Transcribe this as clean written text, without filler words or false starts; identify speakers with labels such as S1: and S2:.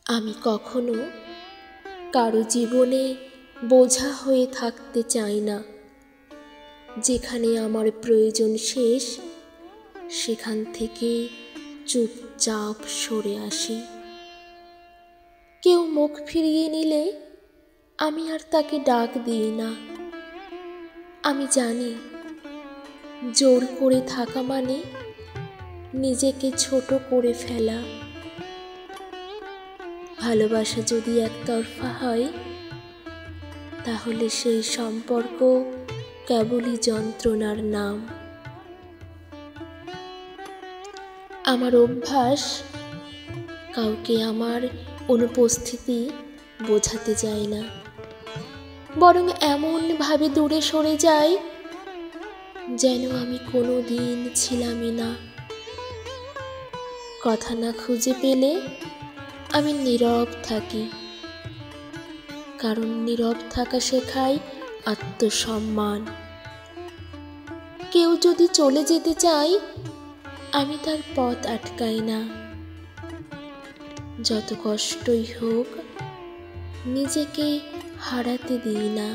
S1: আমি কখনো কারো জীবনে বোঝা হয়ে থাকতে চাই না। যেখানে আমার প্রয়োজন শেষ, সেখান থেকে চুপচাপ সরে আসি। কেউ মুখ ফিরিয়ে নিলে আমি আর তাকে ডাক দিই না। আমি জানি জোর করে থাকা মানে নিজেকে ছোট করে ফেলা। ভালোবাসা যদি একতরফা হয়, তাহলে সেই সম্পর্ক কেবলই যন্ত্রণার নাম। আমার অভ্যাস কাউকে আমার অনুপস্থিতি বোঝাতে যায় না, বরং এমনভাবে দূরে সরে যায় যেন আমি কোনো দিন ছিলামই না। কথা না খুঁজে পেলে আমি নীরব থাকি, কারণ নীরব থাকা শেখায় আত্মসম্মান। কেউ যদি চলে যেতে চায়, আমি তার পথ আটকাই না। যত কষ্টই হোক, নিজেকে হারাতে দিই না।